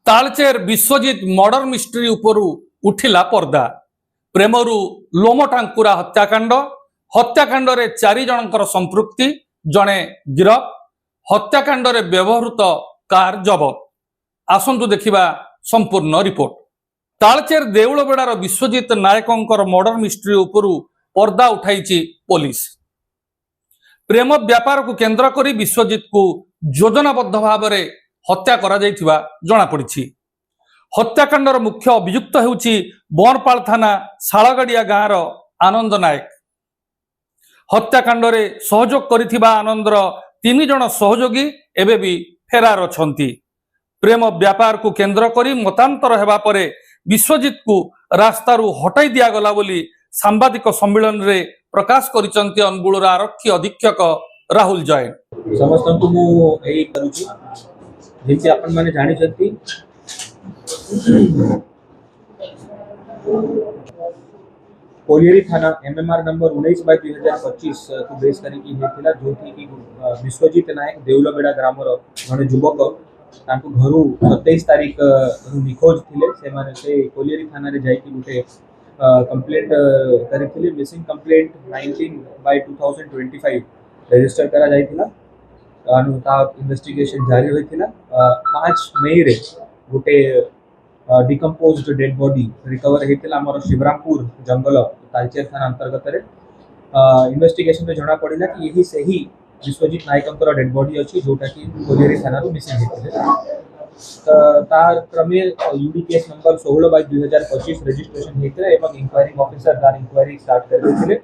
Talcher Vishwajit murder mystery उपरू उठिला पर्दा। प्रेमरू लोम टांकुरा हत्याकांड। हत्याकांड रे 4 जनकर संपृक्ति, जणे गिरफ। हत्याकांड रे व्यवहृत कार जबत। आसंतु देखिबा संपूर्ण रिपोर्ट। तालचेर देउलबेड़ार विश्वजित नायकंकर मर्डर मिस्ट्री उपरू पर्दा उठाइछि पुलिस। प्रेम व्यापार को केंद्र करी विश्वजित को योजनाबद्ध भाव में हत्या करा जायथिबा जणा पड़िछि। हत्याकांडर मुख्य अभियुक्त हेउछि बनपाल थाना शाळगाड़िया गाँवर आनंद नायक। हत्याकांड रे सहयोग करिथिबा आनंदर 3 जण सहयोगी एबे भी फेरार अछंती। प्रेम व्यापार को केंद्र करी मतांतर हेबा परे विश्वजित को रास्तारू हटाई दिया गला बोली सांबादिक सम्मेलन रे प्रकाश करिसंती अनुगुळर आरक्षी अधीक्षक राहुल जैन। समस्त को मु एई करूची जेंति आपण माने जानि छथि कोलियरी थाना एमएमआर नंबर 19/2025 को बेस करिकि हेतिला जोथि कि विश्वजित नायक देउलबेड़ा ग्रामर जने युवक तांको घरु 27 तारीख निखोज थिले। से माने से कोलियरी थाना रे जाई कि गुटे कंप्लेंट करिथिले। मिसिंग कंप्लेंट 19/2025 रजिस्टर करा जाइथिला। ता इन्वेस्टिगेशन जारी होइथिला। 5 मई रे गुटे डिकम्पोज्ड डेड बॉडी रिकवर हेतिला हमर शिवरामपुर जंगल तालचेर थाना अंतर्गत रे। इन्वेस्टिगेशन में जना पड़िला कि यही सही विश्वजित नायकंकर डेड बॉडी अछि जोटा कि कोलियरी थाना रो मिसिंग हेतिले। तार क्रमे यूडी केस नंबर 16/2025 रजिस्ट्रेशन हेतिला एवं इंक्वायरिंग ऑफिसर तार इंक्वायरी स्टार्ट कर देथिले।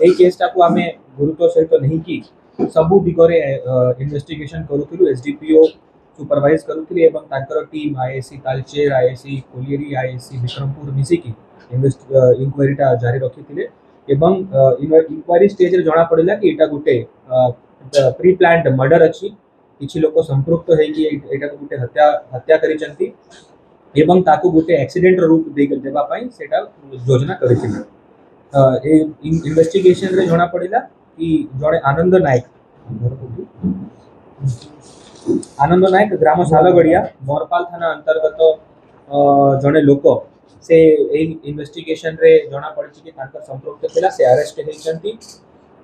एई केसटा को आमे गुरुत्व सहित नहीं कि सबु दिगरे इन्वेस्टिगेशन करूथिलु। एसडीपीओ सुपरवाइज करूथिले एवं तांकर team ISC Talcher, ISC colliery, ISC Vikrampur मिसी की इंक्वायरीटा जारी रखिथिले। एवं इंक्वायरी स्टेज रे जणा पड़िला कि एटा गुटे प्री प्लान्ड मर्डर अछि। किछि लोक संपृक्त है कि एटा गुटे हत्या करिसंती एवं ताकू गुटे एक्सीडेंट रूप देबा पई सेटा योजना करिथिले। ए इन्वेस्टिगेशन रे जणा पड़िला कि जणे आनंद नायक ग्राम शालगड़िया बनपाल थाना अंतर्गत जणे लोक से इन्वेस्टिगेशन रे जना पड़ी कि तांकर संपृक्त थिला। से अरेस्ट हेइचंती।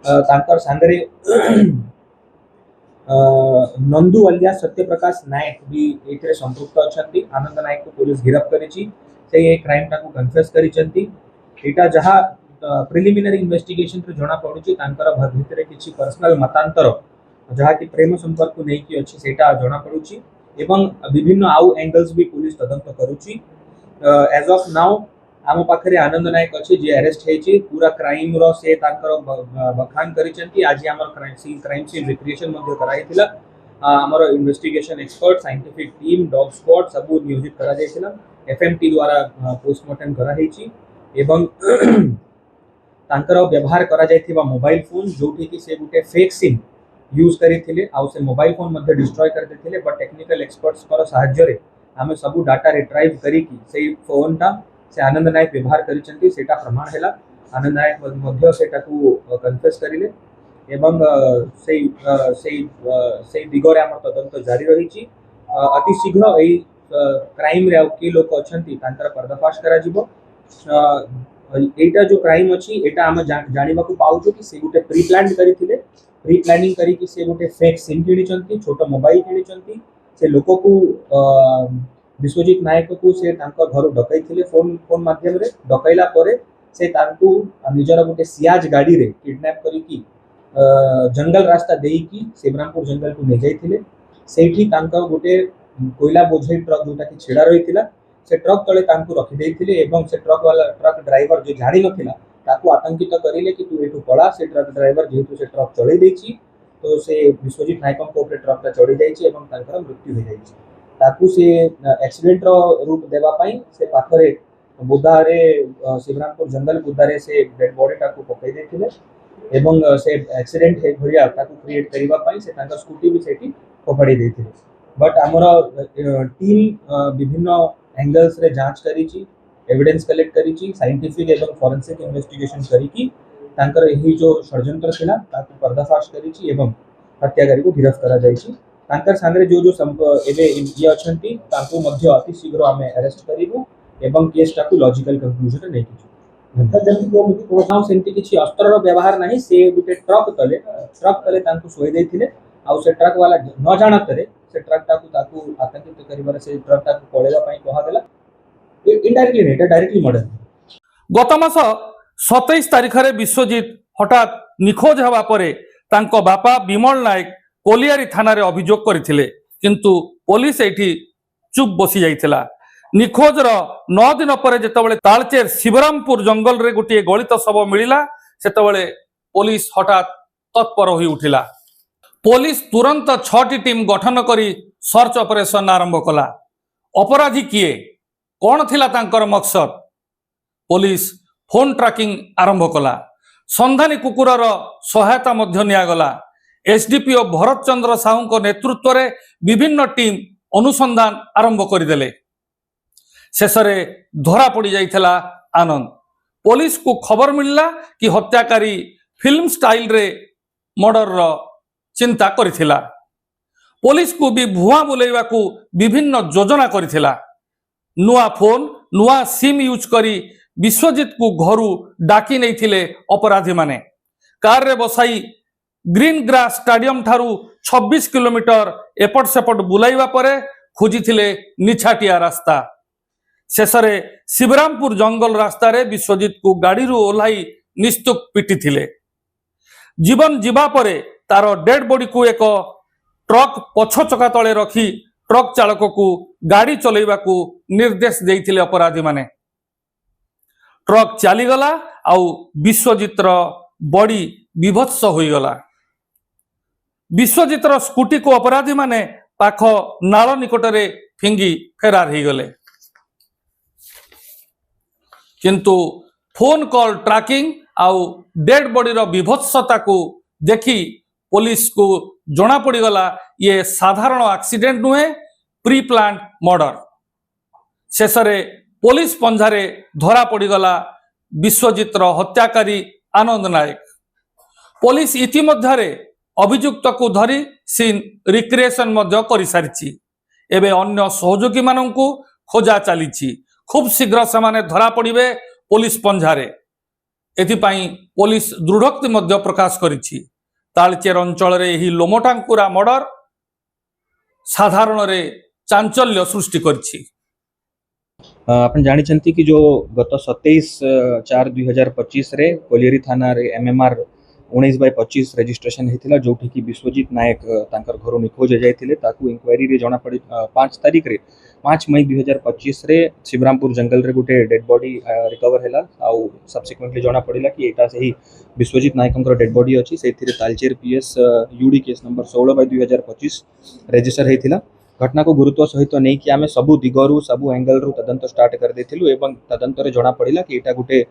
तांकर संगरे नंदू अलिया सत्यप्रकाश नायक भी एथरे संपृक्त अछंती। आनंद नायक को पुलिस गिरफ्त करिछि। से ए क्राइम टाकू कन्फेस करिसंती। एटा जहा प्रिलिमिनरी इन्वेस्टिगेशन रे जना पड़ुछि तांकर भितरे किछि पर्सनल मतांतर जहा कि प्रेम संपर्क को नै कि अछि सेटा जना पड़ुछि एवं विभिन्न आउ एंगल्स भी पुलिस तदंत करूछि। एज ऑफ नाउ आम पाखरे आनंद नायक अछि जे अरेस्ट हेछि। पूरा क्राइम रो से तांकर बखान करिसंती। आज हमर क्राइम सीन रिक्रिएशन मध्ये कराइथिला। हमर investigation expert scientific team dog squad सबु नियोजित करा जायथिला। एफएमटी द्वारा पोस्टमार्टम करा हेछि एवं तांकर व्यवहार करा जायथिबा मोबाइल फोन जोठी कि से गुटे फेक सिम यूज करिथिले आ से मोबाइल फोन मध्ये डिस्ट्रॉय कर देथिले। बट टेक्निकल एक्सपर्ट्स पर सहाय्य रे आमे सबु डाटा रिट्राइव करी कि से फोनटा से आनंद नायक व्यवहार करिसंती सेटा प्रमाण हैला। आनंद नायक मध्ये सेटा को कन्फेस करिले एवं से दिगरे हमर तदंत जारी रहिछि। अति शीघ्र एई क्राइम रे के लोक अछंती तांकर पर्दाफाश करा जिवो। एटा जो क्राइम अछि एटा हम जानिबा को पाउछु कि से गुटे प्री प्लान करिथिले। प्री प्लानिंग करी कि से गुटे फेक सिम किनिचंती, छोटो मोबाइल किनिचंती। से लोक को विश्वजित नायक को से तांकर घर डकैथिले। फोन माध्यम रे डकैला परे से तांकू निजर गुटे सियाज गाड़ी रे किडनैप करी कि जंगल रास्ता देई कि शिवरामपुर जंगल को ले जाइथिले। सेठी तांकर गुटे कोयला बोझई ट्रक जोटा कि छेड़ा रहिथिला से ट्रक तले तांकू रखि देइथिले एवं से ट्रक ड्राइवर जो जानि नथिला ताकू आतंकित करिले कि तू एठू पळा। से ट्रक ड्राइवर जेहेतु से ट्रक चढ़े देछि तो से विश्वजित नायक को ऊपर ट्रकटा चढ़ी जाइछि एवं तांकर मृत्यु हो जाइछि। ताकू से एक्सीडेंट रो रूप देबा पई से पाखरे बुदारे शिवरामपुर जंगल बुदारे से डेड बॉडी टाकू पकई देथिले एवं से एक्सीडेंट हे भरिया ताकू क्रिएट करिबा पई से तांकर स्कूटी भी सेठी फोपाडी देथिले। बट हमर टीम विभिन्न एंगल्स रे जांच करिछि, एविडेंस कलेक्ट करिछि, साइंटिफिक एवं फोरेंसिक इन्वेस्टिगेशन करिकि तांकर एही जो षड्यंत्र थिला ताकू पर्दाफाश करिछि एवं हत्याकारी को गिरफ्त करा जाइछि। तांकर सांगरे जो जो एबे ये अछंती तांको मध्य अति शीघ्र आमे अरेस्ट करिवु एवं केस टाकू लॉजिकल कंक्लूजन नै किछु जंती को सेंती किछि अस्त्रर व्यवहार नाही से गुटे ट्रक तले तांको सोई दैथिले आउ से ट्रक वाला न जानतरे से ट्रक टाकू ताकू आतंकित करिवार से ट्रक टाकू पळेला पई कहा गेला इनडायरेक्टली नै एटा डायरेक्टली मर्डर गत मास 27 तारिख रे विश्वजित हठात निखोज हवा परे तांको बापा विमल नायक कोलियारी थाना रे अभियोग करथिले किंतु पुलिस एठी चुप बसी जाइथिला। निखोज रो 9 दिन पर जेतबेले तालचेर शिवरामपुर जंगल रे गोटे गलित शव मिलिला सेतबेले पुलिस हठात तत्पर होई उठिला। पुलिस तुरंत 6टी टीम गठन करी सर्च ऑपरेशन आरंभ कला। अपराधी किए कौन थिला तांकर मकसद पुलिस फोन ट्रैकिंग आरंभ कला। संधानी कुकुरर सहायता मध्य नियागला। एसडीपीओ भरत चंद्र साहू नेतृत्व में विभिन्न टीम अनुसंधान आरंभ करदेले। शेषरे धरा पड़ जाइथिला आनंद। पुलिस को खबर मिलला कि हत्याकारी फिल्म स्टाइल रे मर्डर रो चिंता करिथिला। पुलिस को भी भुआ बुलेवा को विभिन्न योजना करिथिला। नुआ फोन नुआ सिम यूज करी विश्वजित को घरू डाकी नहीं थिले अपराधी माने। कार रे बसाई ग्रीन ग्रास स्टाडियम ठारू 26 किलोमीटर एपट सेपट बुलाइवा परे खोजी थिले निछाटिया रास्ता। शेषरे शिवरामपुर जंगल रास्ता रे विश्वजित को गाड़ी रू ओल्हाई निस्तुक पिटी थिले। जीवन जीवा परे तार डेड बॉडी को एक ट्रक पछ चका तले रखी ट्रक चालक को गाड़ी चलैबा को निर्देश देइथिले अपराधी माने। ट्रक चलीगला आउ विश्वजितर बॉडी विभत्स होईगला। विश्वजितर स्कूटी को अपराधी माने पाख नाल निकटरे फिंगी फेरार हो गले। किंतु फोन कॉल ट्रैकिंग आउ डेड बॉडी रो विभत्सता को देखी पुलिस को जना पड़ीगला ये साधारण एक्सीडेंट नुहे प्री प्लान मर्डर। शेषरे पुलिस पंजारे धरा पड़ीगला विश्वजितर हत्याकारी आनंद नायक। पुलिस इतिमध्यरे अभियुक्त को धरी सीन रिक्रिएशन मध्य करि सारिछि। एबे अन्य सहयोगी माननकु खोजा चलीछि। खूब शीघ्र से धरा पड़िबे पुलिस पंजारे। एथिपाई पुलिस दृढ़ोक्ति मध्य प्रकाश करिछि। तालचेर अंचल रे एही लोमटांकुरा मर्डर साधारण रे चांचल्य सृष्टि करिछि। आपण जानिछंती कि जो गत 27/4/2025 रे कोलियरी थाना रे एमएमआर 19/25 रजिस्ट्रेशन हेतिला जोठी कि विश्वजित नायक तांकर घर निखोज जाइथिले। ताकू इंक्वायरी रे जणा पड़ी 5 मई 2025 रे शिवरामपुर जंगल रे गोटे डेड बॉडी रिकवर हैला। आउ सब्सिक्वेंटली जणा पड़िला कि एटा सही विश्वजित नायकंकर डेड बॉडी अछि। सेथिरे Talcher PS UD case number 16/2025 register हेतिला। घटना को गुरुत्व सहित नहीं कि आमे सबु दिगरु सबु एंगल रु तदंत स्टार्ट कर देथिलु एवं तदंत रे जणा पड़िला कि एटा गोटे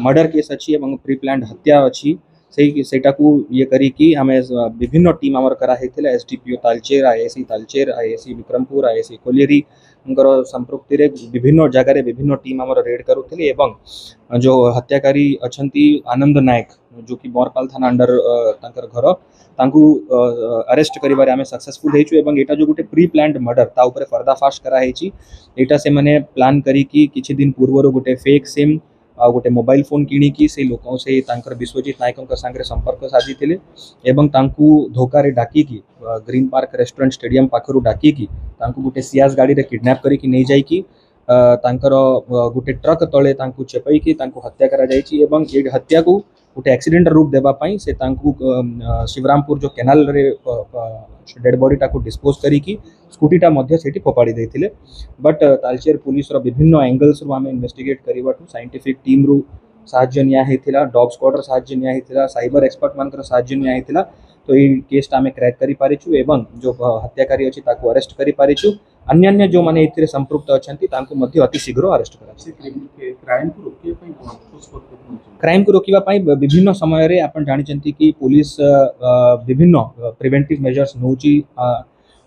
मर्डर केस अछि एवं प्री प्लान्ड हत्या अछि। सेटा को ये करी कि हमें विभिन्न टीम आमर करा हेतिला। SDPO Talcher ISC Talcher ISC Vikrampur ISC colliery संपृक्ति रे विभिन्न जगह रे विभिन्न टीम आमर रेड करुथिले एवं जो हत्याकारी अछंती आनंद नायक जो कि बरपाल थाना अंडर तांकर घर तांकू अरेस्ट करिबारे आमे सक्सेसफुल हेचु एवं एटा जो गोटे प्री प्लान्ड मर्डर ता ऊपर पर्दाफाश करा हेची। एटा से माने प्लान करी कि किछि दिन पूर्व गोटे फेक सिम आ गोटे मोबाइल फोन किणिकी से लोक से तांकर विश्वजित नायक संगे संपर्क साधी थिले एवं तांकू धोखा रे डाकी की ग्रीन पार्क रेस्टोरेंट स्टेडियम पाखरु डाकी की तांकू गोटे सियास गाड़ी रे किडनैप करी कि नै जाई कि तांकर गोटे ट्रक तले तांकू चेपई कि तांकू हत्या करा जायछि एवं ए हत्या को गोटे एक्सीडेंट रूप देबा पई से तांकू शिवरामपुर जो केनाल रे डेड बॉडी टाकू डिस्पोज करी कि स्कूटीटा मध्य सेठी फोपाड़ी देथिले। बट तालचेर पुलिस रो विभिन्न एंगल्स रो आमे इन्वेस्टिगेट करिबाटू साइंटिफिक टीम रू साहाय्य निया हेतिला। डॉग स्क्वाड रो साहाय्य निया हेतिला। साइबर एक्सपर्ट मानकर साहाय्य निया हेतिला। तो ये केस आमे क्रैक करि पारिछु एवं जो हत्याकारी अछि ताकू अरेस्ट करि पारिछु। अन्य अन्य जो माने एथिरे संपृक्त अछंती तांकू मध्य अति शीघ्र अरेस्ट कराछि। क्राइम को रोकिबा पई विभिन्न समय रे आपण जानिचंती कि पुलिस विभिन्न प्रिवेंटिव मेजर्स नउची।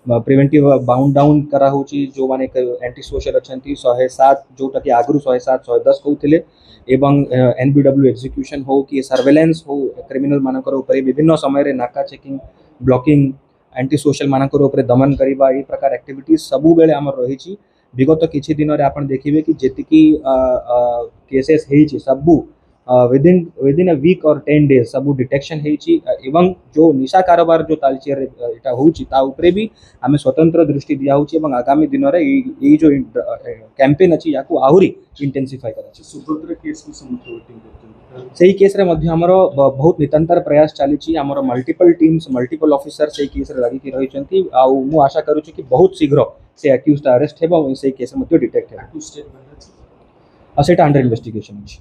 प्रिवेंटिव बाउंड डाउन करा होची जो माने एंटी सोशल अछंती 107 जोटा कि आगरु 107 110 कहउथिले एवं एनबीडब्ल्यू एग्जीक्यूशन हो कि सर्वेलेंस हो क्रिमिनल मानकर ऊपर विभिन्न समय रे नाका चेकिंग ब्लॉकिंग एंटी सोशल मानकर ऊपर दमन करवा ये प्रकार एक्टिविटीज सबु बेले आमर रही विगत किछि दिन रे आपण देखिबे कि जेतिकी केसेस हेछि सबु विदिन अ वीक और 10 डेज सबु डिटेक्शन हेछि एवं जो निशा कारोबार जो तालचेर एटा होछि ता ऊपर भी आमे स्वतंत्र दृष्टि दिया होछि एवं आगामी दिन रे ई जो कैंपेन अछि याकू आहुरी इंटेंसिफाई कराछि सुभद्रा केस को समर्थन वोटिंग करते सेही केस रे मध्य हमर बहुत निरंतर प्रयास चालीछि हमर मल्टीपल टीम्स मल्टीपल ऑफिसर सेही केस रे लागि कि रहिचंती आ मु आशा करू छी कि बहुत शीघ्र से अक्यूज्ड अरेस्ट हेबो और सेही केस मध्य डिटेक्ट हेबो हैं। आ सेटा अंडर इन्वेस्टिगेशन अछि।